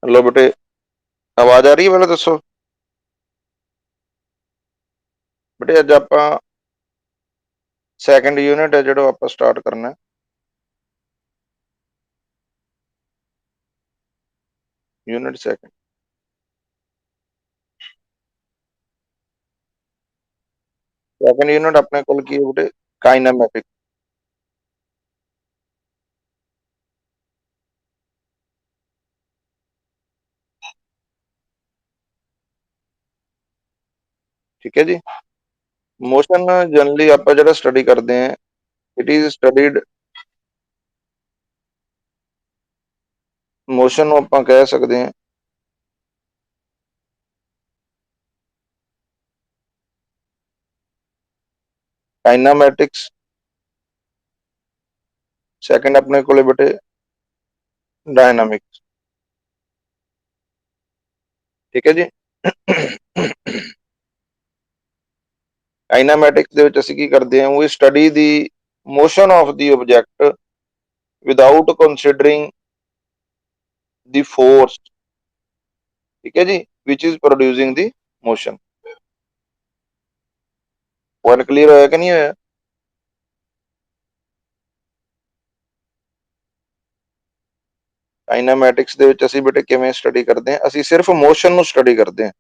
Hello बेटे, आवाज आ रही है? पहले दसो बेटे, अज आप सैकेंड यूनिट है जो आप स्टार्ट करना है। Unit second. सैकेंड यूनिट अपने को की है बेटे, काइनेमेटिक। ठीक है जी। मोशन जनरली आप जो स्टडी करते हैं, इट इज स्टडीड मोशन आप कह सकते हैं काइनामेटिक्स। सेकंड अपने को बेटे डायनामिक्स। ठीक है जी। ਕਾਈਨਾਮੈਟਿਕਸ ਦੇ ਵਿੱਚ ਅਸੀਂ ਕੀ ਕਰਦੇ ਹਾਂ, ਵੀ study the motion of the object without considering the force। ठीक है जी, which is producing the motion। Point clear होया कि नहीं होया? ਕਾਈਨਾਮੈਟਿਕਸ ਦੇ ਵਿੱਚ ਅਸੀਂ ਬੇਟੇ ਕਿਵੇਂ ਸਟੱਡੀ ਕਰਦੇ ਹਾਂ, ਅਸੀਂ ਸਿਰਫ ਮੋਸ਼ਨ ਨੂੰ ਸਟੱਡੀ ਕਰਦੇ ਹਾਂ।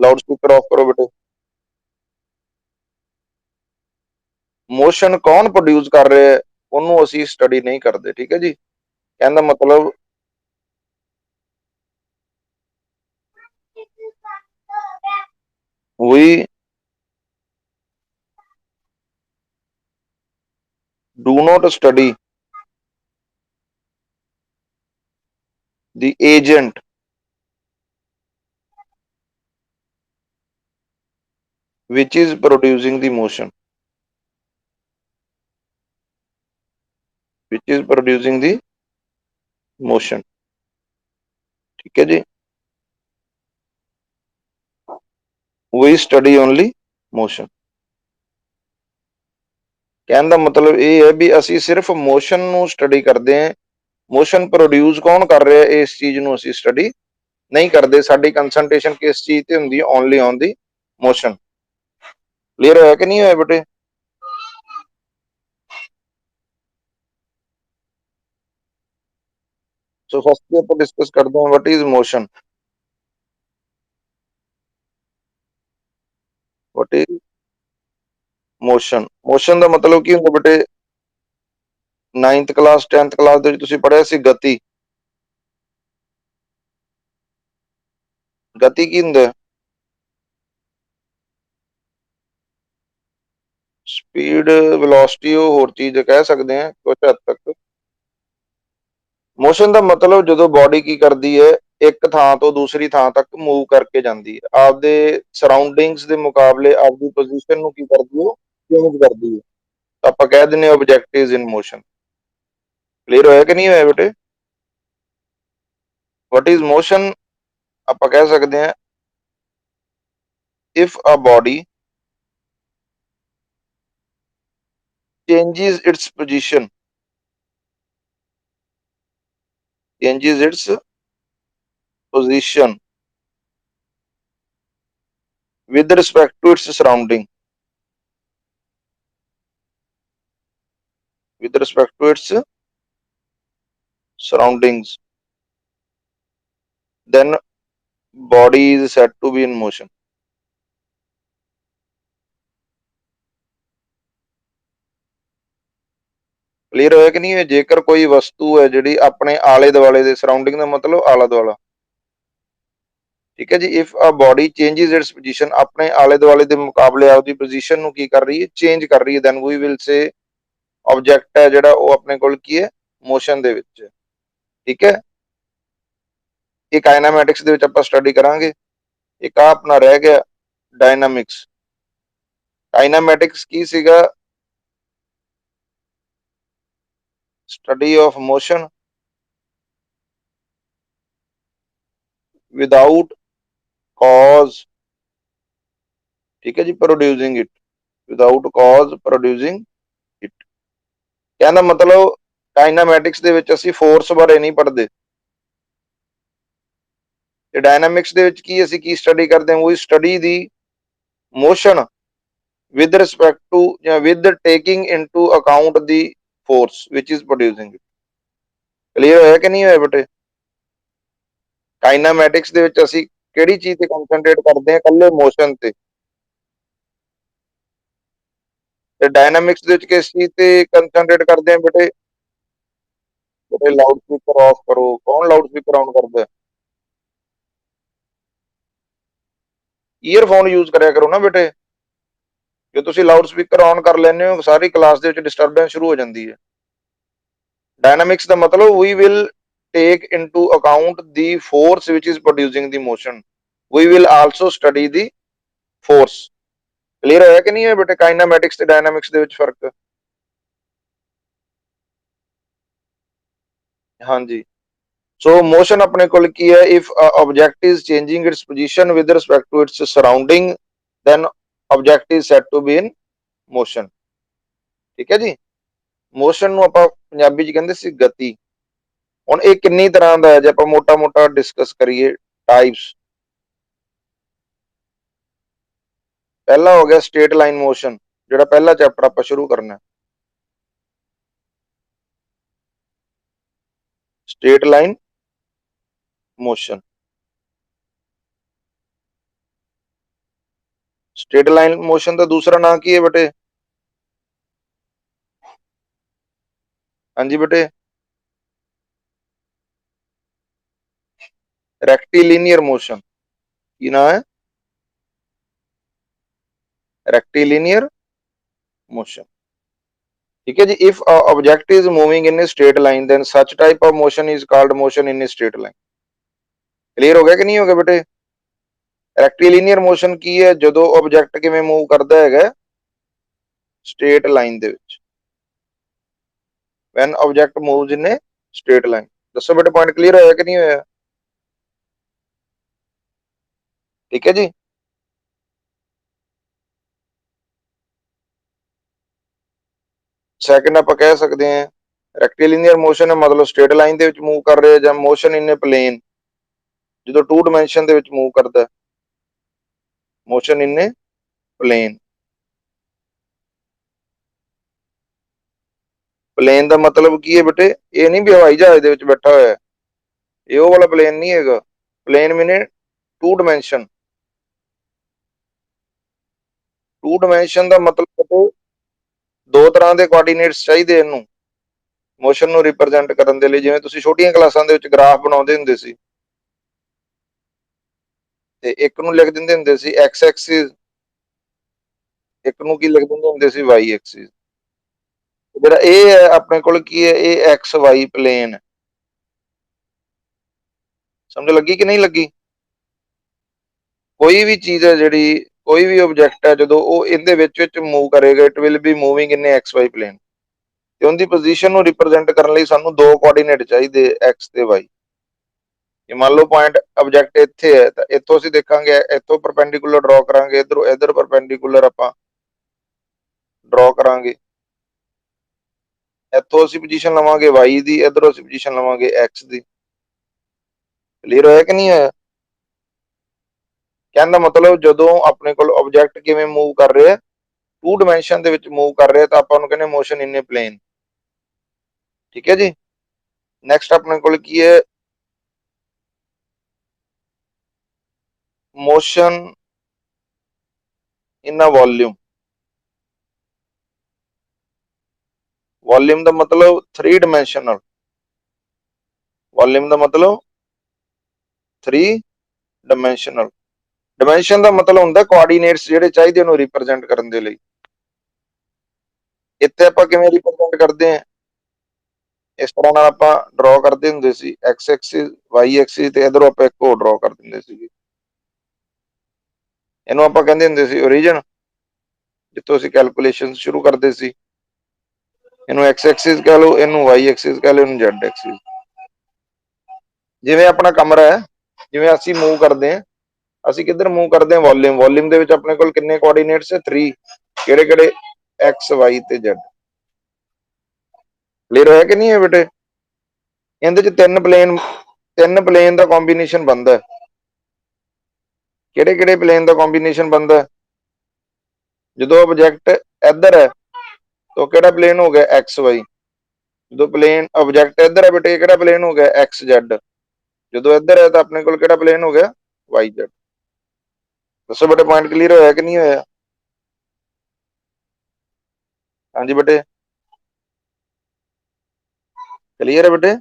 ਲਾਊਡ ਸਪੀਕਰ ਆਫ ਕਰੋ ਬੇਟੇ। ਮੋਸ਼ਨ ਕੌਣ ਪ੍ਰੋਡਿਊਸ ਕਰ ਰਿਹਾ ਹੈ, ਉਹਨੂੰ ਅਸੀਂ ਸਟੱਡੀ ਨਹੀਂ ਕਰਦੇ। ਠੀਕ ਹੈ ਜੀ, ਕਹਿੰਦਾ ਮਤਲਬ we do not study the agent which is producing the motion, which is producing the motion। ठीक है जी, we study only motion। कहने का मतलब ये है भी ਅਸੀਂ ਸਿਰਫ ਮੋਸ਼ਨ ਨੂੰ ਸਟੱਡੀ ਕਰਦੇ ਹਾਂ। ਮੋਸ਼ਨ ਪ੍ਰੋਡਿਊਸ ਕੌਣ ਕਰ ਰਿਹਾ ਹੈ, ਇਸ ਚੀਜ਼ ਨੂੰ ਅਸੀਂ ਸਟੱਡੀ ਨਹੀਂ ਕਰਦੇ। ਸਾਡੀ ਕੰਸੈਂਟ੍ਰੇਸ਼ਨ ਕਿਸ ਚੀਜ਼ ਤੇ ਹੁੰਦੀ ਹੈ? Only on the motion. Clear ਹੋਇਆ ਕਿ ਨਹੀਂ ਹੋਇਆ ਬੇਟੇ? ਸੋ ਫਸਟ ਆਪਾਂ ਡਿਸਕਸ ਕਰਦੇ ਹਾਂ, what is motion. What is motion. Motion ਦਾ ਮਤਲਬ ਕੀ ਹੁੰਦਾ ਬੇਟੇ? 9th ਕਲਾਸ 10th ਕਲਾਸ ਦੇ ਵਿੱਚ ਤੁਸੀਂ ਪੜ੍ਹਿਆ ਸੀ ਗਤੀ। ਗਤੀ ਕੀ ਹੁੰਦਾ ਹੈ? ਸਪੀਡ ਵੈਲੋਸਿਟੀ ਉਹ ਹੋਰ ਚੀਜ਼ ਕਹਿ ਸਕਦੇ ਆ ਕੁਝ ਹੱਦ ਤੱਕ। ਮੋਸ਼ਨ ਦਾ ਮਤਲਬ ਜਦੋਂ ਬਾਡੀ ਕੀ ਕਰਦੀ ਹੈ, ਇੱਕ ਥਾਂ ਤੋਂ ਦੂਸਰੀ ਥਾਂ ਤੱਕ ਮੂਵ ਕਰਕੇ ਜਾਂਦੀ ਹੈ, ਆਪਦੇ ਸਰਾਊਂਡਿੰਗਸ ਦੇ ਮੁਕਾਬਲੇ ਆਪਦੀ ਪੋਜੀਸ਼ਨ ਨੂੰ ਕੀ ਕਰਦੀ ਹੈ, ਚੇਂਜ ਕਰਦੀ ਹੈ। ਆਪਾਂ ਕਹਿ ਦਿੰਦੇ ਹਾਂ object is in motion. Clear ਹੋਇਆ ਕਿ ਨਹੀਂ ਹੋਇਆ ਬੇਟੇ? What is motion? ਆਪਾਂ ਕਹਿ ਸਕਦੇ ਹਾਂ if a body changes its position, changes its position with respect to its surrounding, with respect to its surroundings, then body is said to be in motion। Clear ਹੋਇਆ ਕਿ ਨਹੀਂ ਹੈ? ਜੇਕਰ ਕੋਈ ਵਸਤੂ ਹੈ ਜਿਹੜੀ ਆਪਣੇ ਆਲੇ ਦੁਆਲੇ ਦੇ, ਸਰਾਊਂਡਿੰਗ ਦਾ ਮਤਲਬ ਆਲਾ ਦੁਆਲਾ। ਠੀਕ ਹੈ ਜੀ, if a body changes its position, ਆਪਣੇ ਆਲੇ ਦੁਆਲੇ ਦੇ ਮੁਕਾਬਲੇ ਆਪਦੀ ਪੋਜੀਸ਼ਨ ਨੂੰ ਕੀ ਕਰ ਰਹੀ ਹੈ? ਚੇਂਜ ਕਰ ਰਹੀ ਹੈ। Then we will say object ਹੈ ਜਿਹੜਾ ਉਹ ਆਪਣੇ ਕੋਲ ਕੀ ਹੈ? ਮੋਸ਼ਨ ਦੇ ਵਿੱਚ ਹੈ। ਠੀਕ ਹੈ, ਇਹ ਕਾਈਨਾਮੈਟਿਕਸ ਦੇ ਵਿੱਚ ਆਪਾਂ ਸਟੱਡੀ ਕਰਾਂਗੇ। ਇੱਕ ਆ ਆਪਣਾ ਰਹਿ ਗਿਆ ਡਾਇਨਾਮਿਕਸ। ਕਾਈਨਾਮੈਟਿਕਸ ਕੀ ਸੀਗਾ? Study of motion without cause। ठीक है जी, producing it, without cause producing it. कहना मतलब ਕਾਈਨਾਮੈਟਿਕਸ ਦੇ ਵਿੱਚ ਅਸੀਂ ਫੋਰਸ ਬਾਰੇ ਨਹੀਂ ਪੜ੍ਹਦੇ, ਤੇ ਡਾਇਨਾਮਿਕਸ ਦੇ ਵਿੱਚ ਅਸੀਂ ਕੀ ਸਟੱਡੀ ਕਰਦੇ ਹਾਂ, ਉਹ study the motion with respect to ਜਾਂ with taking into account the force which is producing it। Clear ਹੋਇਆ ਕਿ ਨਹੀਂ ਹੋਇਆ ਬੇਟੇ? ਕਾਈਨਾਮੈਟਿਕਸ ਦੇ ਵਿੱਚ ਅਸੀਂ ਕਿਹੜੀ ਚੀਜ਼ ਤੇ ਕਨਸੈਂਟਰੇਟ ਕਰਦੇ ਹਾਂ, ਇਕੱਲੇ ਮੋਸ਼ਨ ਤੇ ਡਾਇਨਾਮਿਕਸ ਦੇ ਵਿੱਚ ਕਿਸ ਚੀਜ਼ ਤੇ ਕਨਸੈਂਟਰੇਟ ਕਰਦੇ ਹਾਂ ਬੇਟੇ? ਬੇਟੇ ਲਾਊਡ ਸਪੀਕਰ ਆਫ ਕਰੋ, ਕੌਣ ਲਾਊਡ ਸਪੀਕਰ ਆਨ ਕਰਦਾ? ਈਅਰਫੋਨ ਯੂਜ਼ ਕਰਿਆ ਕਰੋ ਨਾ ਬੇਟੇ। ਜੇ ਤੁਸੀਂ ਲਾਊਡ ਸਪੀਕਰ ਆਨ ਕਰ ਲੈਂਦੇ ਹੋ, ਸਾਰੀ ਕਲਾਸ ਦੇ ਵਿੱਚ ਡਿਸਟਰਬੈਂਸ ਸ਼ੁਰੂ ਹੋ ਜਾਂਦੀ ਹੈ। ਡਾਇਨਾਮਿਕਸ ਦਾ ਮਤਲਬ we will take into account the force which is producing the motion, we will also study the force। Clear ਹੋਇਆ ਕਿ ਨਹੀਂ ਹੋਇਆ ਬੇਟੇ ਕਾਈਨਾਮੈਟਿਕਸ ਤੇ ਡਾਇਨਾਮਿਕਸ ਦੇ ਵਿੱਚ ਫਰਕ? ਹਾਂਜੀ, ਸੋ ਮੋਸ਼ਨ ਆਪਣੇ ਕੋਲ ਕੀ ਹੈ, if a object is changing its position with respect to its surrounding then object is said to be in motion। ਠੀਕ ਹੈ ਜੀ, ਮੋਸ਼ਨ ਨੂੰ ਆਪਾਂ ਪੰਜਾਬੀ ਚ ਕਹਿੰਦੇ ਸੀ ਗਤੀ। ਹੁਣ ਇਹ ਕਿੰਨੀ ਤਰ੍ਹਾਂ ਦਾ ਹੈ, ਜੇ ਆਪਾਂ ਮੋਟਾ ਡਿਸਕਸ ਕਰੀਏ ਟਾਈਪਸ। ਪਹਿਲਾ ਹੋ ਗਿਆ ਸਟੇਟ ਲਾਈਨ ਮੋਸ਼ਨ, ਜਿਹੜਾ ਪਹਿਲਾ ਚੈਪਟਰ ਆਪਾਂ ਸ਼ੁਰੂ ਕਰਨਾ। Straight line motion, straight line motion ਦਾ ਦੂਸਰਾ ਨਾਮ ਕੀ ਹੈ ਬੇਟੇ? ਹਾਂਜੀ ਬੇਟੇ, ਰੈਕਟੀਲੀਨੀਅਰ ਮੋਸ਼ਨ। ਕੀ ਨਾਮ ਹੈ? ਰੈਕਟੀਲੀਨੀਅਰ motion। ਠੀਕ ਹੈ ਜੀ, if a object is moving in a straight line then such type of motion is called motion in a straight line। Clear ਹੋ ਗਿਆ ਕਿ ਨਹੀਂ ਹੋ ਗਿਆ ਬੇਟੇ? ਰੈਕਟੀਲੀਨੀਅਰ ਮੋਸ਼ਨ ਕੀ ਹੈ? ਜਦੋਂ ਆਬਜੈਕਟ ਕਿਵੇਂ ਮੂਵ ਕਰਦਾ ਹੈਗਾ? ਸਟ੍ਰੇਟ ਲਾਈਨ ਦੇ ਵਿੱਚ। when object moves in a straight line। ਦੱਸੋ ਬੇਟੇ ਪੁਆਇੰਟ ਕਲੀਅਰ ਹੋਇਆ ਕਿ ਨਹੀਂ ਹੋਇਆ? ਠੀਕ ਹੈ ਜੀ, ਸੈਕਿੰਡ ਆਪਾਂ ਕਹਿ ਸਕਦੇ ਹਾਂ ਰੈਕਟੀਲੀਨੀਅਰ ਮੋਸ਼ਨ ਹੈ ਮਤਲਬ ਸਟ੍ਰੇਟ ਲਾਈਨ ਦੇ ਵਿੱਚ ਮੂਵ ਕਰ ਰਿਹਾ, ਜਾਂ ਮੋਸ਼ਨ ਇਨ ਏ ਪਲੇਨ ਜਦੋਂ 2 ਡਾਇਮੈਂਸ਼ਨ ਦੇ ਵਿੱਚ ਮੂਵ ਕਰਦਾ, motion in A plain. Plain ਦਾ ਮਤਲਬ ਕੀ ਹੈ ਬੇਟੇ? ਇਹ ਨਹੀਂ ਵੀ ਹਵਾਈ ਜਹਾਜ਼ ਦੇ ਵਿੱਚ ਬੈਠਾ ਹੋਇਆ, ਇਹ ਉਹ ਵਾਲਾ ਪਲੇਨ ਨਹੀਂ ਹੈਗਾ। ਪਲੇਨ ਮੀਨੇ 2 ਡਾਇਮੈਂਸ਼ਨ। 2 ਡਾਇਮੈਂਸ਼ਨ ਦਾ ਮਤਲਬ ਦੋ ਤਰ੍ਹਾਂ ਦੇ ਕੋਆਰਡੀਨੇਟਸ ਚਾਹੀਦੇ ਇਹਨੂੰ ਮੋਸ਼ਨ ਨੂੰ ਰਿਪਰੈਜ਼ੈਂਟ ਕਰਨ ਦੇ ਲਈ। ਜਿਵੇਂ ਤੁਸੀਂ ਛੋਟੀਆਂ ਕਲਾਸਾਂ ਦੇ ਵਿੱਚ ਗ੍ਰਾਫ ਬਣਾਉਂਦੇ ਹੁੰਦੇ ਸੀ, ਤੇ ਇੱਕ ਨੂੰ ਲਿਖ ਦਿੰਦੇ ਹੁੰਦੇ ਸੀ ਐਕਸ ਐਕਸਿਸ, ਇੱਕ ਨੂੰ ਕੀ ਲਿਖ ਦਿੰਦੇ ਹੁੰਦੇ ਸੀ ਵਾਈ ਐਕਸਿਸ। ਜਿਹੜਾ ਇਹ ਹੈ ਆਪਣੇ ਕੋਲ ਕੀ ਹੈ, ਇਹ ਐਕਸ ਵਾਈ ਪਲੇਨ। ਸਮਝ ਲੱਗੀ ਕਿ ਨਹੀਂ ਲੱਗੀ? ਕੋਈ ਵੀ ਚੀਜ਼ ਹੈ ਜਿਹੜੀ, ਕੋਈ ਵੀ ਆਬਜੈਕਟ ਹੈ ਜਦੋਂ ਉਹ ਇਹਦੇ ਵਿੱਚ ਮੂਵ ਕਰੇਗਾ, it will be moving in X Y plane. ਤੇ ਉਹਦੀ ਪੋਜੀਸ਼ਨ ਨੂੰ ਰਿਪਰੈਜ਼ੈਂਟ ਕਰਨ ਲਈ ਸਾਨੂੰ 2 ਕੋਆਰਡੀਨੇਟ ਚਾਹੀਦੇ, ਐਕਸ ਤੇ ਵਾਈ। ਜੇ ਮੰਨ ਲਓ ਪੁਆਇੰਟ ਆਬਜੈਕਟ ਇੱਥੇ ਹੈ ਤਾਂ ਇੱਥੋਂ ਅਸੀਂ ਦੇਖਾਂਗੇ, ਇੱਥੋਂ ਪਰਪੈਂਡੀਕੂਲਰ ਡਰਾ ਕਰਾਂਗੇ, ਇਧਰ ਪਰਪੈਂਡੀਕੂਲਰ ਆਪਾਂ ਡਰਾ ਕਰਾਂਗੇ। ਇੱਥੋਂ ਅਸੀਂ ਪੋਜੀਸ਼ਨ ਲਵਾਂਗੇ ਵਾਈ ਦੀ, ਇਧਰੋਂ ਅਸੀਂ ਪੋਜੀਸ਼ਨ ਲਵਾਂਗੇ ਐਕਸ ਦੀ। ਕਲੀਅਰ ਹੋਇਆ ਕਿ ਨਹੀਂ ਹੋਇਆ? ਕਹਿਣ ਦਾ ਮਤਲਬ ਜਦੋਂ ਆਪਣੇ ਕੋਲ ਆਬਜੈਕਟ ਕਿਵੇਂ ਮੂਵ ਕਰ ਰਿਹਾ, 2 ਡਾਇਮੈਂਸ਼ਨ ਦੇ ਵਿੱਚ ਮੂਵ ਕਰ ਰਿਹਾ, ਤਾਂ ਆਪਾਂ ਉਹਨੂੰ ਕਹਿੰਦੇ ਮੋਸ਼ਨ ਇਨ ਏ ਪਲੇਨ। ਠੀਕ ਹੈ ਜੀ, ਨੈਕਸਟ ਆਪਣੇ ਕੋਲ ਕੀ ਹੈ, ਮੋਸ਼ਨ ਇਨ ਅ ਵੋਲਿਊਮ। ਵੋਲਿਊਮ ਦਾ ਮਤਲਬ 3 ਡਾਇਮੈਂਸ਼ਨਲ। ਵੋਲਿਊਮ ਦਾ ਮਤਲਬ 3 ਡਾਇਮੈਂਸ਼ਨਲ। ਡਾਇਮੈਂਸ਼ਨ ਦਾ ਮਤਲਬ ਹੁੰਦਾ ਕੋਆਰਡੀਨੇਟਸ ਜਿਹੜੇ ਚਾਹੀਦੇ ਉਹਨੂੰ ਰਿਪਰੈਜ਼ੈਂਟ ਕਰਨ ਦੇ ਲਈ। ਇੱਥੇ ਆਪਾਂ ਕਿਵੇਂ ਰਿਪਰੈਜ਼ੈਂਟ ਕਰਦੇ ਹਾਂ? ਇਸ ਤਰ੍ਹਾਂ ਨਾਲ ਆਪਾਂ ਡਰਾ ਕਰਦੇ ਹੁੰਦੇ ਸੀ, ਐਕਸ ਐਕਸਿਸ ਵਾਈ ਐਕਸਿਸ ਤੇ ਇਧਰੋਂ ਆਪਾਂ ਇੱਕ ਹੋਰ ਡਰਾ ਕਰ ਦਿੰਦੇ ਸੀਗੇ। ਇਹਨੂੰ ਆਪਾਂ ਕਹਿੰਦੇ ਹੁੰਦੇ ਸੀ ਓਰੀਜਨ, ਜਿੱਥੋਂ ਅਸੀਂ ਕੈਲਕੂਲੇਸ਼ਨ ਸ਼ੁਰੂ ਕਰਦੇ ਸੀ। ਇਹਨੂੰ ਐਕਸ ਐਕਸਿਸ ਕਹਿ ਲਓ, ਇਹਨੂੰ ਵਾਈ ਐਕਸਿਸ ਕਹਿ ਲਓ, ਇਹਨੂੰ ਜ਼ੈਡ ਐਕਸਿਸ। ਜਿਵੇਂ ਆਪਣਾ ਕਮਰਾ ਹੈ, ਜਿਵੇਂ ਅਸੀਂ ਮੂਵ ਕਰਦੇ ਹਾਂ, ਅਸੀਂ ਕਿੱਧਰ ਮੂਵ ਕਰਦੇ ਹਾਂ? ਵੋਲਿਊਮ। ਵੋਲਿਊਮ ਦੇ ਵਿੱਚ ਆਪਣੇ ਕੋਲ ਕਿੰਨੇ ਕੋਆਰਡੀਨੇਟਸ ਹੈ? 3। ਕਿਹੜੇ ਕਿਹੜੇ? ਐਕਸ ਵਾਈ ਤੇ ਜ਼ੈਡ। ਕਲੀਅਰ ਹੋਇਆ ਕਿ ਨਹੀਂ ਹੈ ਬੇਟੇ? ਇਹਦੇ ਚ ਤਿੰਨ ਪਲੇਨ ਦਾ ਕੰਬੀਨੇਸ਼ਨ ਬਣਦਾ ਹੈ। ਕਿਹੜੇ ਕਿਹੜੇ ਪਲੇਨ ਦਾ ਕੰਬੀਨੇਸ਼ਨ ਬਣਦਾ ਹੈ? ਜਦੋਂ ਆਬਜੈਕਟ ਇੱਧਰ ਹੈ ਤਾਂ ਕਿਹੜਾ ਪਲੇਨ ਹੋ ਗਿਆ? X Y. ਜਦੋਂ ਪਲੇਨ ਆਬਜੈਕਟ ਇੱਧਰ ਹੈ ਬੇਟੇ, ਕਿਹੜਾ ਪਲੇਨ ਹੋ ਗਿਆ? X Z. ਜਦੋਂ ਇੱਧਰ ਹੈ ਤਾਂ ਆਪਣੇ ਕੋਲ ਕਿਹੜਾ ਪਲੇਨ ਹੋ ਗਿਆ? Y Z. ਦੱਸੋ ਬੇਟੇ, ਪੁਆਇੰਟ ਕਲੀਅਰ ਹੋਇਆ ਕਿ ਨਹੀਂ ਹੋਇਆ? ਹਾਂਜੀ ਬੇਟੇ, ਕਲੀਅਰ ਹੈ ਬੇਟੇ?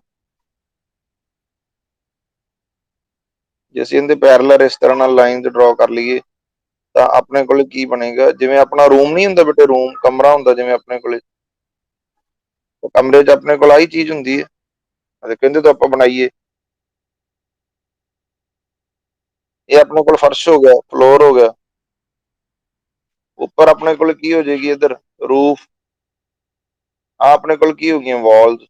ਜੇ ਅਸੀਂ ਇਹਦੇ ਪੈਰਲਲ ਇਸ ਤਰ੍ਹਾਂ ਨਾਲ ਲਾਈਨਸ ਡਰਾ ਕਰ ਲਈਏ ਤਾਂ ਆਪਣੇ ਕੋਲ ਕੀ ਬਣੇਗਾ? ਜਿਵੇਂ ਆਪਣਾ ਰੂਮ ਨਹੀਂ ਹੁੰਦਾ ਬੇਟੇ, ਰੂਮ ਕਮਰਾ ਹੁੰਦਾ ਜਿਵੇਂ ਆਪਣੇ ਕੋਲੇ, ਕਮਰੇ 'ਚ ਆਪਣੇ ਕੋਲ ਆਹੀ ਚੀਜ਼ ਹੁੰਦੀ ਹੈ। ਅਤੇ ਕਹਿੰਦੇ ਤਾਂ ਆਪਾਂ ਬਣਾਈਏ, ਇਹ ਆਪਣੇ ਕੋਲ ਫਰਸ਼ ਹੋ ਗਿਆ, ਫਲੋਰ ਹੋ ਗਿਆ। ਉੱਪਰ ਆਪਣੇ ਕੋਲ ਕੀ ਹੋ ਜਾਏਗੀ? ਇੱਧਰ ਰੂਫ। ਆ ਆਪਣੇ ਕੋਲ ਕੀ ਹੋ ਗਈਆਂ? ਵਾਲਸ।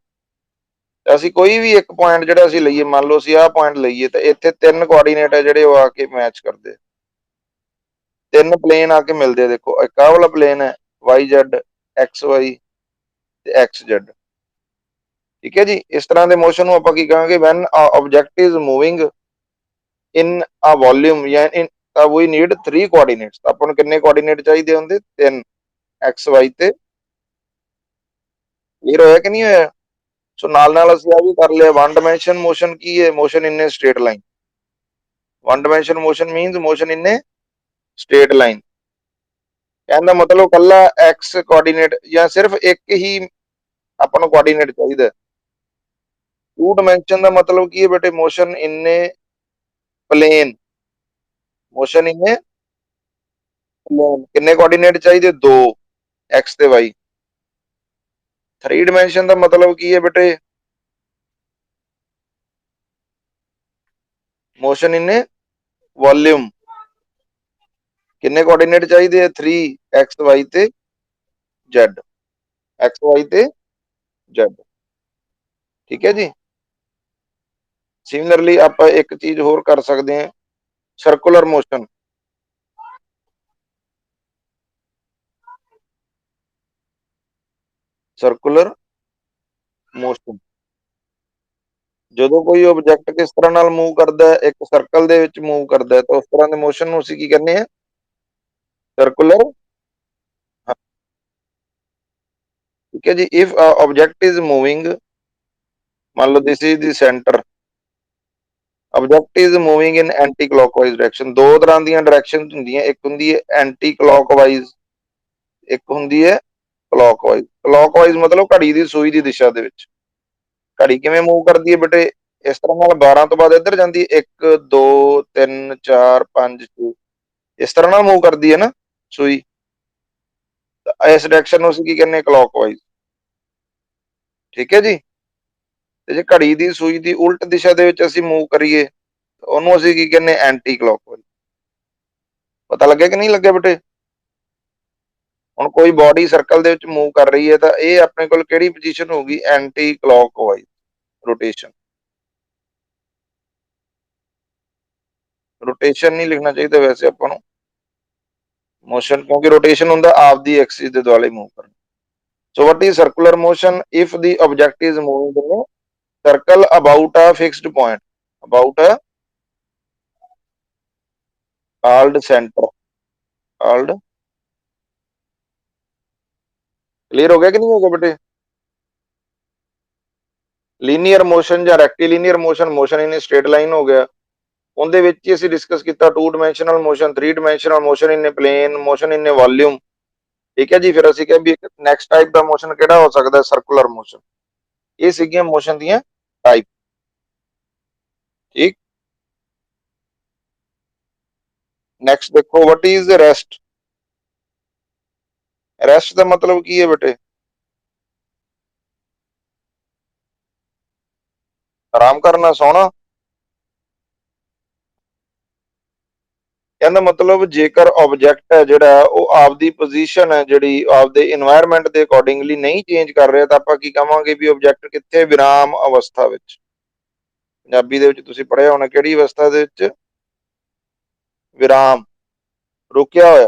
ਅਸੀਂ ਕੋਈ ਵੀ ਇੱਕ ਪੁਆਇੰਟ ਜਿਹੜਾ ਅਸੀਂ ਲਈਏ, ਮੰਨ ਲਓ ਅਸੀਂ ਆਹ ਪੁਆਇੰਟ ਲਈਏ, ਤਾਂ ਇੱਥੇ ਤਿੰਨ ਕੋਆਰਡੀਨੇਟ ਹੈ ਜਿਹੜੇ ਉਹ ਆ ਕੇ ਮੈਚ ਕਰਦੇ, ਤਿੰਨ ਪਲੇਨ ਆ ਕੇ ਮਿਲਦੇ ਆ। ਦੇਖੋ, ਇੱਕ ਆਹ ਵਾਲਾ ਪਲੇਨ ਹੈ ਵਾਈ ਜ਼ੈਡ, ਐਕਸ ਵਾਈ ਤੇ ਐਕਸ ਜ਼ੈਡ। ਠੀਕ ਹੈ ਜੀ। ਇਸ ਤਰ੍ਹਾਂ ਦੇ ਮੋਸ਼ਨ ਨੂੰ ਆਪਾਂ ਕੀ ਕਹਾਂਗੇ? ਵੈਨ ਆਬਜੈਕਟ ਇਜ਼ ਮੂਵਿੰਗ ਇਨ ਆ ਵੋਲਿਊਮ ਜਾਂ ਇਨ ਵੀ ਨੀਡ 3 ਕੋਆਰਡੀਨੇਟਸ। ਆਪਾਂ ਨੂੰ ਕਿੰਨੇ ਕੋਆਰਡੀਨੇਟ ਚਾਹੀਦੇ ਹੁੰਦੇ? 3, ਐਕਸ ਵਾਈ ਤੇ। ਕਲੀਅਰ ਹੋਇਆ ਕਿ ਨਹੀਂ ਹੋਇਆ? ਸੋ ਨਾਲ ਨਾਲ ਅਸੀਂ ਆ ਵੀ ਕਰ ਲਿਆ, ਵਨ ਡਾਇਮੈਂਸ਼ਨ ਮੋਸ਼ਨ ਕੀ ਹੈ? Motion in a straight line. One dimension motion means motion in a straight line. ਕਹਿੰਦਾ ਮਤਲਬ ਕੱਲਾ ਐਕਸ ਕੋਆਰਡੀਨੇਟ ਜਾਂ ਸਿਰਫ ਇੱਕ ਹੀ ਆਪਾਂ ਨੂੰ ਕੋਆਰਡੀਨੇਟ ਚਾਹੀਦਾ। ਟੂ ਡਾਇਮੈਂਸ਼ਨ ਦਾ ਮਤਲਬ ਕੀ ਹੈ ਬੇਟੇ? Motion in A plain. Motion in A plain. ਕਿੰਨੇ ਕੋਆਰਡੀਨੇਟ ਚਾਹੀਦੇ? 2, ਐਕਸ ਤੇ ਵਾਈ। 3 ਡਾਇਮੈਂਸ਼ਨ ਦਾ ਮਤਲਬ ਕੀ ਹੈ ਬੇਟੇ? Motion in A volume. ਕਿੰਨੇ ਕੋਆਰਡੀਨੇਟ ਚਾਹੀਦੇ ਆ? 3, ਐਕਸ ਵਾਈ ਤੇ ਜ਼ੈਡ। ਐਕਸ ਵਾਈ ਤੇ ਜ਼ੈਡ। ਠੀਕ ਹੈ ਜੀ। ਸਿਮਿਲਰਲੀ ਆਪਾਂ ਇੱਕ ਚੀਜ਼ ਹੋਰ ਕਰ ਸਕਦੇ ਹਾਂ, ਸਰਕੂਲਰ ਮੋਸ਼ਨ। ਸਰਕੂਲਰ ਮੋਸ਼ਨ, ਜਦੋਂ ਕੋਈ ਆਬਜੈਕਟ ਕਿਸ ਤਰ੍ਹਾਂ ਨਾਲ ਮੂਵ ਕਰਦਾ ਹੈ? ਇੱਕ ਸਰਕਲ ਦੇ ਵਿੱਚ ਮੂਵ ਕਰਦਾ ਹੈ, ਤਾਂ ਉਸ ਤਰ੍ਹਾਂ ਦੇ ਮੋਸ਼ਨ ਨੂੰ ਅਸੀਂ ਕੀ ਕਹਿੰਦੇ ਆ? ਸਰਕੂਲਰ। ਠੀਕ ਹੈ ਜੀ। ਇਫ ਆਬਜੈਕਟ ਇਜ਼ ਮੂਵਿੰਗ, ਮੰਨ ਲਓ this is the centre, object is moving in anti clockwise direction. ਦੋ ਤਰ੍ਹਾਂ ਦੀਆਂ ਡਾਇਰੈਕਸ਼ਨ ਹੁੰਦੀਆਂ, ਇੱਕ ਹੁੰਦੀ ਹੈ ਐਂਟੀ ਕਲੌਕਵਾਈਜ਼, ਇੱਕ ਹੁੰਦੀ ਹੈ ਕਲੌਕਵਾਈਜ਼। ਕਲੌਕਵਾਈਜ਼ ਮਤਲਬ ਘੜੀ ਦੀ ਸੂਈ ਦੀ ਦਿਸ਼ਾ ਦੇ ਵਿੱਚ। ਘੜੀ ਕਿਵੇਂ ਮੂਵ ਕਰਦੀ ਹੈ ਬੇਟੇ? ਇਸ ਤਰ੍ਹਾਂ ਨਾਲ 12 ਤੋਂ ਬਾਅਦ ਇੱਧਰ ਜਾਂਦੀ ਹੈ, 1 2 3 4 5 6, ਇਸ ਤਰ੍ਹਾਂ ਨਾਲ ਮੂਵ ਕਰਦੀ ਹੈ ਨਾ ਸੂਈ। ਇਸ ਡਾਇਰੈਕਸ਼ਨ ਨੂੰ ਅਸੀਂ ਕੀ ਕਹਿੰਦੇ? ਕਲੌਕਵਾਈਜ਼। ਠੀਕ ਹੈ ਜੀ। ਤੇ ਜੇ ਘੜੀ ਦੀ ਸੂਈ ਦੀ ਉਲਟ ਦਿਸ਼ਾ ਦੇ ਵਿੱਚ ਅਸੀਂ ਮੂਵ ਕਰੀਏ, ਉਹਨੂੰ ਅਸੀਂ ਕੀ ਕਹਿੰਦੇ? Anti clockwise. ਪਤਾ ਲੱਗਿਆ ਕਿ ਨਹੀਂ ਲੱਗਿਆ ਬੇਟੇ? ਹੁਣ ਕੋਈ ਬਾਡੀ ਸਰਕਲ ਦੇ ਵਿੱਚ ਮੂਵ ਕਰ ਰਹੀ ਹੈ ਤਾਂ ਇਹ ਆਪਣੇ ਕੋਲ ਕਿਹੜੀ ਪੋਜੀਸ਼ਨ ਹੋਊਗੀ? Anti clockwise rotation. ਰੋਟੇਸ਼ਨ ਨਹੀਂ ਲਿਖਣਾ ਚਾਹੀਦਾ ਵੈਸੇ ਆਪਾਂ ਨੂੰ, ਮੋਸ਼ਨ, ਕਿਉਂਕਿ ਰੋਟੇਸ਼ਨ ਹੁੰਦਾ ਆਪਦੀ ਐਕਸਿਸ ਦੇ ਦੁਆਲੇ ਮੂਵ ਕਰਨਾ। So what is circular motion? If the object is moving in circle about a fixed point, about a called centre, called. Clear ਹੋ ਗਿਆ ਕਿ ਨਹੀਂ ਹੋ ਗਿਆ ਬੇਟੇ? ਲੀਨੀਅਰ ਮੋਸ਼ਨ ਜਾਂ ਰੈਕਟੀਲੀਨੀਅਰ ਮੋਸ਼ਨ, ਮੋਸ਼ਨ ਇਨ ਸਟ੍ਰੇਟ ਲਾਈਨ ਹੋ ਗਿਆ। ਉਹਦੇ ਵਿੱਚ ਹੀ ਅਸੀਂ ਡਿਸਕਸ ਕੀਤਾ 2 ਡਾਇਮੈਂਸ਼ਨਲ ਮੋਸ਼ਨ, 3 ਡਾਇਮੈਂਸ਼ਨਲ ਮੋਸ਼ਨ ਇਨ ਪਲੇਨ, ਮੋਸ਼ਨ ਇਨ ਵੋਲਿਊਮ। ਠੀਕ ਹੈ ਜੀ। ਫਿਰ ਅਸੀਂ ਕਿਹਾ ਵੀ ਇੱਕ ਨੈਕਸਟ ਟਾਈਪ ਦਾ ਮੋਸ਼ਨ ਕਿਹੜਾ ਹੋ ਸਕਦਾ? Circular motion. ਇਹ ਸੀਗੀਆਂ ਮੋਸ਼ਨ ਦੀਆਂ ਟਾਈਪ। ਠੀਕ। ਨੈਕਸਟ ਦੇਖੋ, ਵਾਟ ਇਜ਼ ਰੈਸਟ? ਰੈਸਟ ਦਾ ਮਤਲਬ ਕੀ ਹੈ ਬੇਟੇ? ਆਰਾਮ ਕਰਨਾ, ਸੌਣਾ। ਕਹਿੰਦਾ ਮਤਲਬ ਜੇਕਰ ਆਬਜੈਕਟ ਹੈ ਜਿਹੜਾ ਉਹ ਆਪਦੀ ਪੋਜੀਸ਼ਨ ਹੈ ਜਿਹੜੀ ਆਪਦੇ এনवायरमेंट ਦੇ ਅਕੋਰਡਿੰਗਲੀ ਨਹੀਂ ਚੇਂਜ ਕਰ ਰਿਹਾ, ਤਾਂ ਆਪਾਂ ਕੀ ਕਹਾਂਗੇ? ਵੀ ਆਬਜੈਕਟ ਕਿੱਥੇ? ਵਿਰਾਮ ਅਵਸਥਾ ਵਿੱਚ। ਪੰਜਾਬੀ ਦੇ ਵਿੱਚ ਤੁਸੀਂ ਪੜ੍ਹਿਆ ਹੋਣਾ, ਕਿਹੜੀ ਅਵਸਥਾ ਦੇ ਵਿੱਚ? ਵਿਰਾਮ, ਰੁਕਿਆ ਹੋਇਆ।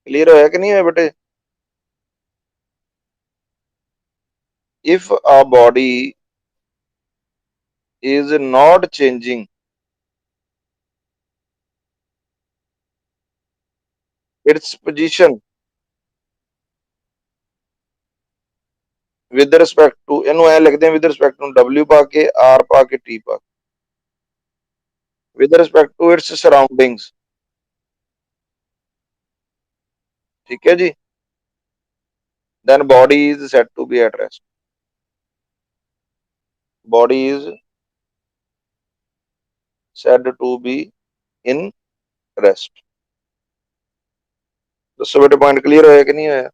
ਕਲੀਅਰ ਹੋਇਆ ਕਿ ਨਹੀਂ ਹੋਇਆ ਬੇਟੇ? if a body is not changing its position with respect to, ਇਹਨੂੰ ਐ ਲਿਖਦੇ ਆ with respect to W ਪਾ ਕੇ R ਪਾ ਕੇ T ਪਾ ਕੇ, with respect to its surroundings, ਠੀਕ ਹੈ ਜੀ, then body is said to be at rest. Body is said to be in rest. ਦੱਸੋ ਬੇਟੇ ਪੁਆਇੰਟ ਕਲੀਅਰ ਹੋਇਆ ਕਿ ਨਹੀਂ ਹੋਇਆ?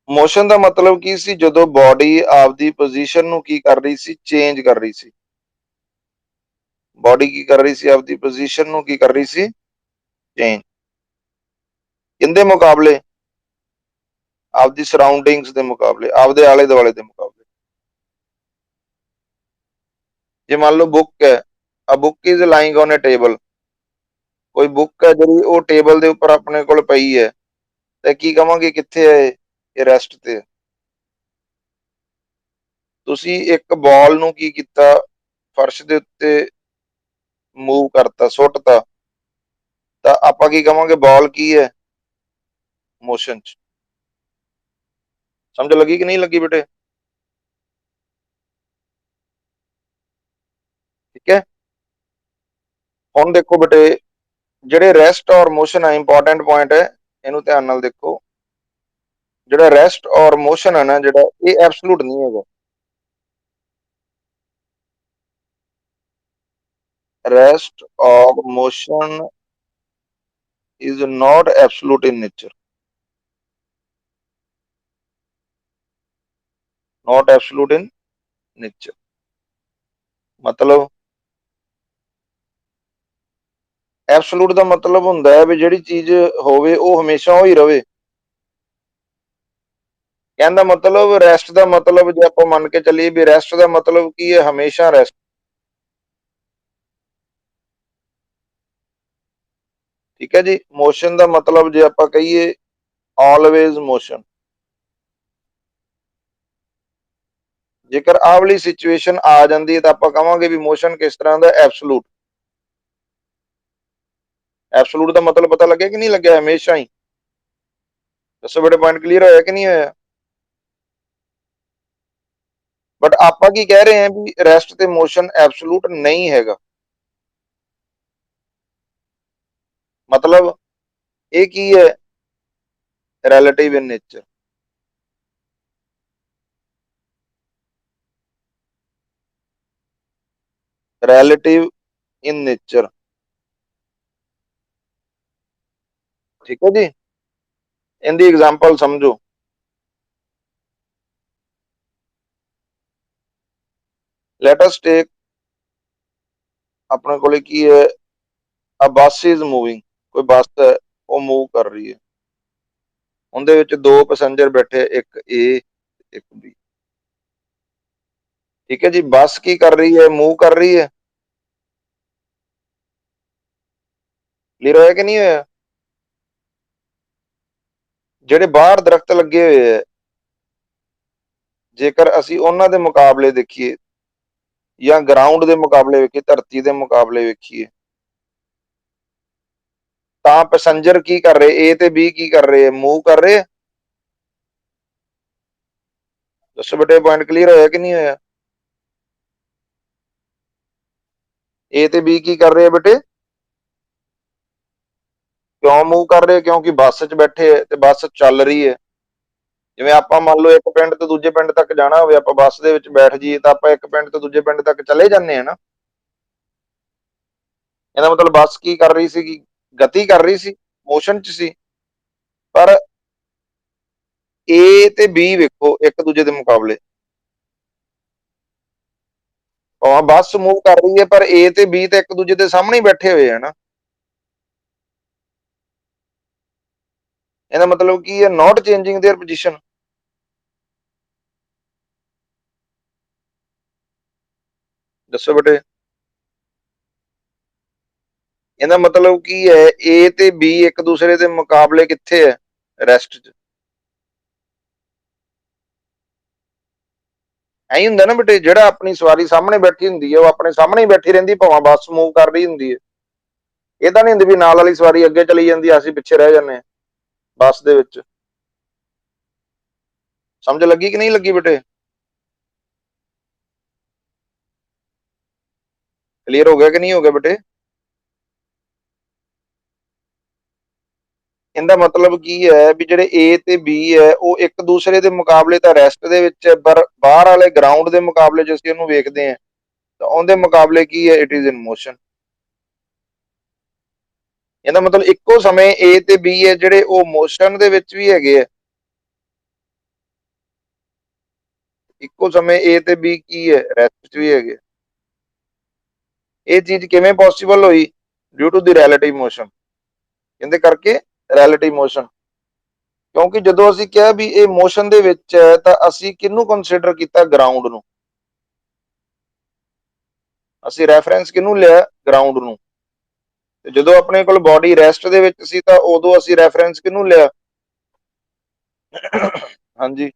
ਮੋਸ਼ਨ ਦਾ ਮਤਲਬ ਕੀ ਸੀ? ਜਦੋਂ ਬਾਡੀ ਆਪਦੀ ਪੋਜੀਸ਼ਨ ਨੂੰ ਕੀ ਕਰ ਰਹੀ ਸੀ? ਚੇਂਜ ਕਰ ਰਹੀ ਸੀ। ਬਾਡੀ ਕੀ ਕਰ ਰਹੀ ਸੀ? ਆਪਦੀ ਪੋਜੀਸ਼ਨ ਨੂੰ ਕੀ ਕਰ ਰਹੀ ਸੀ? ਚੇਂਜ। ਕਿੰਦੇ ਮੁਕਾਬਲੇ? ਆਪਦੀ ਸਰਾਊਂਡਿੰਗਸ ਦੇ ਮੁਕਾਬਲੇ, ਆਪਦੇ ਆਲੇ ਦੁਆਲੇ ਦੇ ਮੁਕਾਬਲੇ। ਜੇ ਮੰਨ ਲਓ ਬੁੱਕ ਹੈ, a book is lying on a table, ਕੋਈ ਬੁੱਕ ਹੈ ਜਿਹੜੀ ਉਹ ਟੇਬਲ ਦੇ ਉੱਪਰ ਆਪਣੇ ਕੋਲ ਪਈ ਹੈ, ਤੇ ਕੀ ਕਵਾਂਗੇ ਕਿੱਥੇ ਹੈ ਇਹ? ਰੈਸਟ ਤੇ। ਤੁਸੀਂ ਇੱਕ ਬਾਲ ਨੂੰ ਕੀ ਕੀਤਾ? ਫਰਸ਼ ਦੇ ਉੱਤੇ ਮੂਵ ਕਰਤਾ, ਸੁੱਟਤਾ, ਤਾਂ ਆਪਾਂ ਕੀ ਕਵਾਂਗੇ? ਬਾਲ ਕੀ ਹੈ? ਮੋਸ਼ਨ ਚ। ਸਮਝ ਲੱਗੀ ਕਿ ਨਹੀਂ ਲੱਗੀ ਬੇਟੇ? ਠੀਕ ਹੈ। ਹੁਣ ਦੇਖੋ ਬੇਟੇ, ਜਿਹੜੇ ਰੈਸਟ ਔਰ ਮੋਸ਼ਨ ਹੈ, ਇੰਪੋਰਟੈਂਟ ਪੁਆਇੰਟ ਹੈ, ਇਹਨੂੰ ਧਿਆਨ ਨਾਲ ਦੇਖੋ। ਜਿਹੜਾ ਰੈਸਟ ਔਰ ਮੋਸ਼ਨ ਹੈ ਨਾ, ਜਿਹੜਾ ਇਹ ਐਬਸਲੂਟ ਨਹੀਂ ਹੈਗਾ। rest or motion is not absolute in nature, not absolute in nature। ਮਤਲਬ ਐਬਸਲੂਟ ਦਾ ਮਤਲਬ ਹੁੰਦਾ ਹੈ ਵੀ ਜਿਹੜੀ ਚੀਜ਼ ਹੋਵੇ ਉਹ ਹਮੇਸ਼ਾ ਹੀ ਰਵੇ। ਕਹਿੰਦਾ ਮਤਲਬ ਰੈਸਟ ਦਾ ਮਤਲਬ, ਜੇ ਆਪਾਂ ਮੰਨ ਕੇ ਚੱਲੀਏ ਵੀ ਰੈਸਟ ਦਾ ਮਤਲਬ ਕੀ ਹੈ? ਹਮੇਸ਼ਾ ਰੈਸਟ। ਠੀਕ ਹੈ ਜੀ। ਮੋਸ਼ਨ ਦਾ ਮਤਲਬ ਜੇ ਆਪਾਂ ਕਹੀਏ ਆਲਵੇਜ਼ ਮੋਸ਼ਨ। ਜੇਕਰ ਆਹ ਵਾਲੀ ਸਿਚੁਏਸ਼ਨ ਆ ਜਾਂਦੀ ਹੈ ਤਾਂ ਆਪਾਂ ਕਹਾਂਗੇ ਵੀ ਮੋਸ਼ਨ ਕਿਸ ਤਰ੍ਹਾਂ ਦਾ? ਐਬਸਲੂਟ। ਐਬਸਲੂਟ ਦਾ ਮਤਲਬ ਪਤਾ ਲੱਗਿਆ ਕਿ ਨਹੀਂ ਲੱਗਿਆ? ਹਮੇਸ਼ਾ ਹੀ। ਦੱਸੋ ਬੇਟੇ ਪੁਆਇੰਟ ਕਲੀਅਰ ਹੋਇਆ ਕਿ ਨਹੀਂ ਹੋਇਆ? ਬਟ ਆਪਾਂ ਕੀ ਕਹਿ ਰਹੇ ਹਾਂ ਵੀ ਰੈਸਟ ਤੇ ਮੋਸ਼ਨ ਐਬਸਲੂਟ ਨਹੀਂ ਹੈਗਾ। ਮਤਲਬ ਇਹ ਕੀ ਹੈ? ਰਿਲੇਟਿਵ ਇਨ ਨੇਚਰ। ਰਿਲੇਟਿਵ ਇਨ ਨੇਚਰ, ਠੀਕ ਹੈ ਜੀ। ਇਹਦੀ ਐਗਜ਼ਾਮਪਲ ਸਮਝੋ। ਲੈਟ ਅਸ ਟੇਕ, ਆਪਣੇ ਕੋਲੇ ਕੀ ਹੈ? ਆ ਬੱਸ ਇਜ਼ ਮੂਵਿੰਗ, ਕੋਈ ਬੱਸ ਹੈ ਉਹ ਮੂਵ ਕਰ ਰਹੀ ਹੈ, ਉਹਦੇ ਵਿੱਚ ਦੋ ਪੈਸੇਂਜਰ ਬੈਠੇ, ਇੱਕ ਏ ਇੱਕ ਬੀ। ਠੀਕ ਹੈ ਜੀ। ਬੱਸ ਕੀ ਕਰ ਰਹੀ ਹੈ? ਮੂਵ ਕਰ ਰਹੀ ਹੈ। ਕਲੀਅਰ ਹੋਇਆ ਕਿ ਨਹੀਂ ਹੋਇਆ? ਜਿਹੜੇ ਬਾਹਰ ਦਰਖਤ ਲੱਗੇ ਹੋਏ ਹੈ, ਜੇਕਰ ਅਸੀਂ ਉਹਨਾਂ ਦੇ ਮੁਕਾਬਲੇ ਦੇਖੀਏ ਜਾਂ ਗਰਾਊਂਡ ਦੇ ਮੁਕਾਬਲੇ ਵੇਖੀਏ, ਧਰਤੀ ਦੇ ਮੁਕਾਬਲੇ ਵੇਖੀਏ, ਤਾਂ ਪੈਸੇਂਜਰ ਕੀ ਕਰ ਰਹੇ? ਏ ਤੇ ਬੀ ਕੀ ਕਰ ਰਹੇ? ਮੂਵ ਕਰ ਰਹੇ। ਦੱਸੋ ਬੇਟੇ ਪੁਆਇੰਟ ਕਲੀਅਰ ਹੋਇਆ ਕਿ ਨਹੀਂ ਹੋਇਆ? ਏ ਤੇ ਬੀ ਕੀ ਕਰ ਰਹੇ ਆ ਬੇਟੇ? ਕਿਉਂ ਮੂਵ ਕਰ ਰਹੇ? ਕਿਉਂਕਿ ਬੱਸ 'ਚ ਬੈਠੇ ਹੈ ਤੇ ਬੱਸ ਚੱਲ ਰਹੀ ਹੈ। ਜਿਵੇਂ ਆਪਾਂ ਮੰਨ ਲਓ ਇੱਕ ਪਿੰਡ ਤੋਂ ਦੂਜੇ ਪਿੰਡ ਤੱਕ ਜਾਣਾ ਹੋਵੇ, ਆਪਾਂ ਬੱਸ ਦੇ ਵਿੱਚ ਬੈਠ ਜਾਈਏ ਤਾਂ ਆਪਾਂ ਇੱਕ ਪਿੰਡ ਤੋਂ ਦੂਜੇ ਪਿੰਡ ਤੱਕ ਚਲੇ ਜਾਂਦੇ ਆ ਨਾ। ਇਹਦਾ ਮਤਲਬ ਬੱਸ ਕੀ ਕਰ ਰਹੀ ਸੀਗੀ? ਗਤੀ ਕਰ ਰਹੀ ਸੀ, ਮੋਸ਼ਨ 'ਚ ਸੀ। ਪਰ ਏ ਤੇ ਬੀ ਵੇਖੋ ਇੱਕ ਦੂਜੇ ਦੇ ਮੁਕਾਬਲੇ, ਭਾਵੇਂ ਬੱਸ ਮੂਵ ਕਰ ਰਹੀ ਹੈ ਪਰ ਏ ਤੇ ਬੀ ਤੇ ਇੱਕ ਦੂਜੇ ਦੇ ਸਾਹਮਣੇ ਹੀ ਬੈਠੇ ਹੋਏ ਆ ਨਾ। ਇਹਦਾ ਮਤਲਬ ਕੀ ਹੈ? ਨਾਟ ਚੇਂਜਿੰਗ देयर ਪੋਜੀਸ਼ਨ। ਦੱਸੋ ਬੇਟੇ। ਇਹਦਾ ਮਤਲਬ ਕੀ ਹੈ? ਏ ਤੇ ਬੀ ਇੱਕ ਦੂਸਰੇ ਦੇ ਮੁਕਾਬਲੇ ਕਿੱਥੇ ਹੈ? ਰੈਸਟ 'ਚ। ਐਂ ਹੁੰਦਾ ਨਾ ਬੇਟੇ, ਜਿਹੜਾ ਆਪਣੀ ਸਵਾਰੀ ਸਾਹਮਣੇ ਬੈਠੀ ਹੁੰਦੀ ਹੈ ਉਹ ਆਪਣੇ ਸਾਹਮਣੇ ਹੀ ਬੈਠੀ ਰਹਿੰਦੀ, ਭਾਵੇਂ ਬੱਸ ਮੂਵ ਕਰ ਰਹੀ ਹੁੰਦੀ ਹੈ। ਇਹ ਤਾਂ ਨਹੀਂ ਹੁੰਦੀ ਵੀ ਨਾਲ ਵਾਲੀ ਸਵਾਰੀ ਅੱਗੇ ਚਲੀ ਜਾਂਦੀ, ਅਸੀਂ ਪਿੱਛੇ ਰਹਿ ਜਾਂਦੇ ਹਾਂ ਬੱਸ ਦੇ ਵਿੱਚ। ਸਮਝ ਲੱਗੀ ਕਿ ਨਹੀਂ ਲੱਗੀ ਬੇਟੇ? ਕਲੀਅਰ ਹੋ ਗਿਆ ਕਿ ਨਹੀਂ ਹੋ ਗਿਆ ਬੇਟੇ? ਇਹਦਾ ਮਤਲਬ ਕੀ ਹੈ ਵੀ ਜਿਹੜੇ A ਤੇ B ਹੈ ਉਹ ਇੱਕ ਦੂਸਰੇ ਦੇ ਮੁਕਾਬਲੇ ਤਾਂ ਰੈਸਟ ਦੇ ਵਿੱਚ ਹੈ, ਪਰ ਬਾਹਰ ਵਾਲੇ ਗਰਾਊਂਡ ਦੇ ਮੁਕਾਬਲੇ ਜੇ ਅਸੀਂ ਉਹਨੂੰ ਵੇਖਦੇ ਹਾਂ ਤਾਂ ਉਹਦੇ ਮੁਕਾਬਲੇ ਕੀ ਹੈ, ਇਟ ਇਜ਼ ਇਨ ਮੋਸ਼ਨ। ਇਹਦਾ ਮਤਲਬ ਇੱਕੋ ਸਮੇਂ A ਤੇ B ਹੈ ਜਿਹੜੇ ਉਹ ਮੋਸ਼ਨ ਦੇ ਵਿੱਚ ਵੀ ਹੈਗੇ ਆ। ਇੱਕੋ ਸਮੇਂ A ਤੇ B ਕੀ ਹੈ, ਰੈਸਟ 'ਚ ਵੀ ਹੈਗੇ। ਇਹ ਚੀਜ਼ ਕਿਵੇਂ ਪੋਸੀਬਲ ਹੋਈ? Due to the relative motion. ਇਹਦੇ ਕਰਕੇ ਰਿਲੇਟਿਵ ਮੋਸ਼ਨ। ਕਿਉਂਕਿ ਜਦੋਂ ਅਸੀਂ ਕਿਹਾ ਵੀ ਇਹ ਮੋਸ਼ਨ ਦੇ ਵਿੱਚ ਹੈ ਤਾਂ ਅਸੀਂ ਕਿਹਨੂੰ ਕੰਸੀਡਰ ਕੀਤਾ? ਗਰਾਊਂਡ ਨੂੰ। ਅਸੀਂ ਰੈਫਰੈਂਸ ਕਿਹਨੂੰ ਲਿਆ? ਗਰਾਊਂਡ ਨੂੰ। ਤੇ ਜਦੋਂ ਆਪਣੇ ਕੋਲ ਬਾਡੀ ਰੈਸਟ ਦੇ ਵਿੱਚ ਸੀ ਤਾਂ ਉਦੋਂ ਅਸੀਂ ਰੈਫਰੈਂਸ ਕਿਹਨੂੰ ਲਿਆ? ਹਾਂਜੀ,